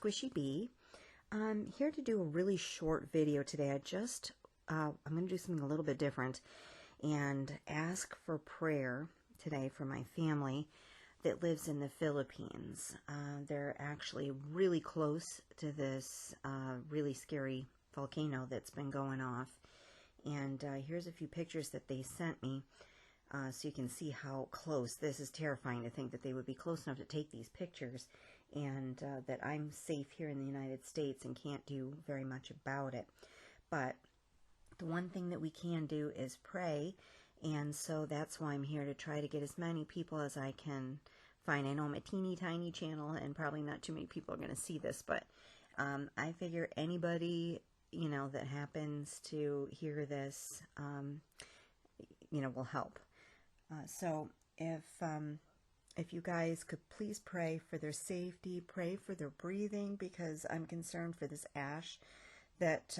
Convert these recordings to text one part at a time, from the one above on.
Squishy Bee. I'm here to do a really short video today. I'm going to do something a little bit different and ask for prayer today for my family that lives in the Philippines. They're actually really close to this really scary volcano that's been going off. And here's a few pictures that they sent me. So you can see how close. This is terrifying to think that they would be close enough to take these pictures, and that I'm safe here in the United States and can't do very much about it. But the one thing that we can do is pray, and so that's why I'm here, to try to get as many people as I can find. I know I'm a teeny tiny channel and probably not too many people are going to see this, but I figure anybody, you know, that happens to hear this, you know, will help. So if you guys could please pray for their safety, pray for their breathing, because I'm concerned for this ash that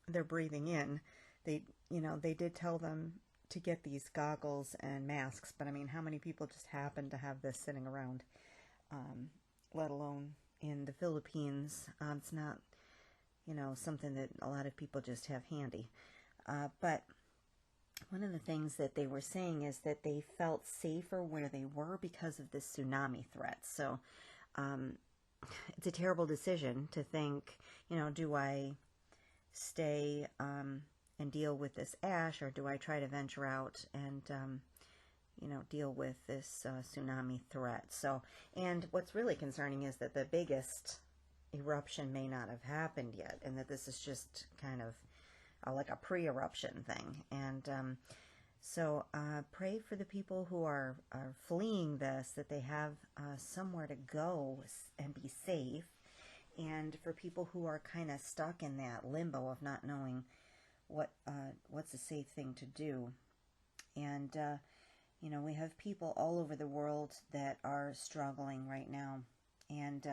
they're breathing in. They did tell them to get these goggles and masks, but I mean, how many people just happen to have this sitting around, let alone in the Philippines? It's not, you know, something that a lot of people just have handy. But one of the things that they were saying is that they felt safer where they were because of this tsunami threat. So it's a terrible decision to think, you know, do I stay and deal with this ash, or do I try to venture out and, you know, deal with this tsunami threat? So, and what's really concerning is that the biggest eruption may not have happened yet, and that this is just kind of like a pre-eruption thing. And so pray for the people who are fleeing this, that they have somewhere to go and be safe, and for people who are kind of stuck in that limbo of not knowing what's a safe thing to do. And you know, we have people all over the world that are struggling right now, and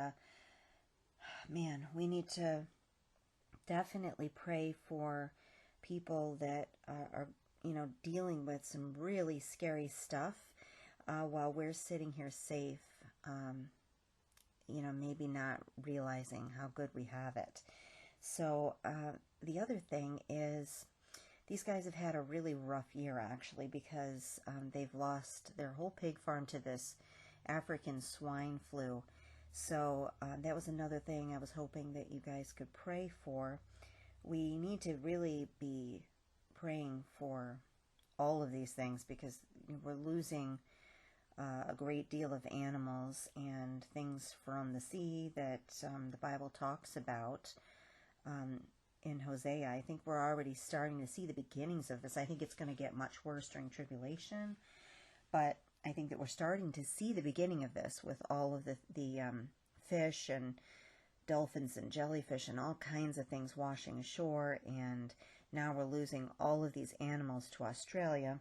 man, we need to definitely pray for people that are, you know, dealing with some really scary stuff while we're sitting here safe, you know, maybe not realizing how good we have it. So the other thing is, these guys have had a really rough year, actually, because they've lost their whole pig farm to this African swine flu. So that was another thing I was hoping that you guys could pray for. We need to really be praying for all of these things, because we're losing a great deal of animals and things from the sea that the Bible talks about in Hosea. I think we're already starting to see the beginnings of this. I think it's going to get much worse during tribulation, but I think that we're starting to see the beginning of this with all of the fish and dolphins and jellyfish and all kinds of things washing ashore, and now we're losing all of these animals to Australia.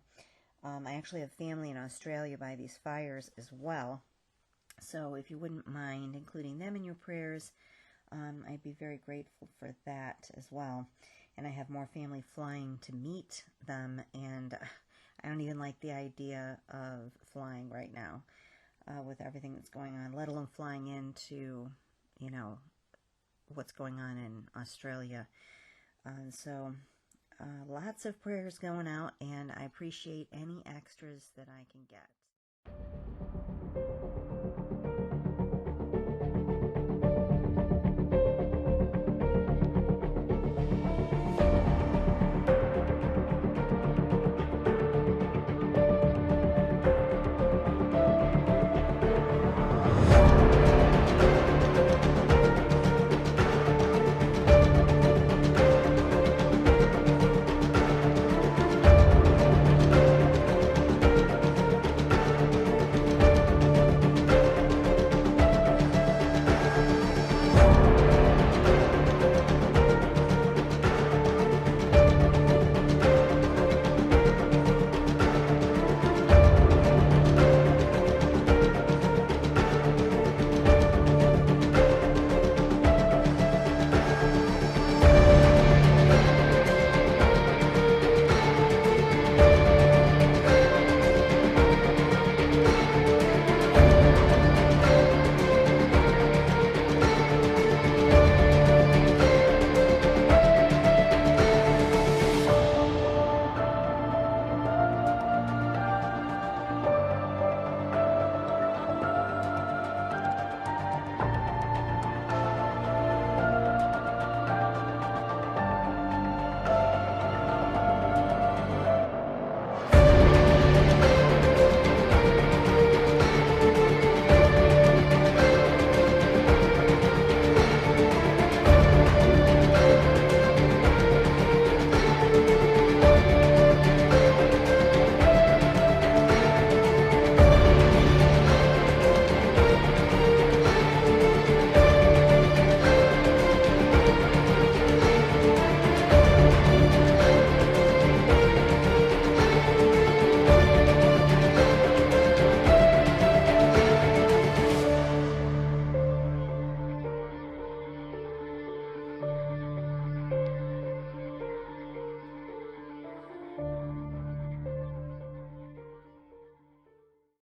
I actually have family in Australia by these fires as well, so if you wouldn't mind including them in your prayers, I'd be very grateful for that as well. And I have more family flying to meet them, and I don't even like the idea of flying right now with everything that's going on, let alone flying into, you know, what's going on in Australia. So lots of prayers going out, and I appreciate any extras that I can get.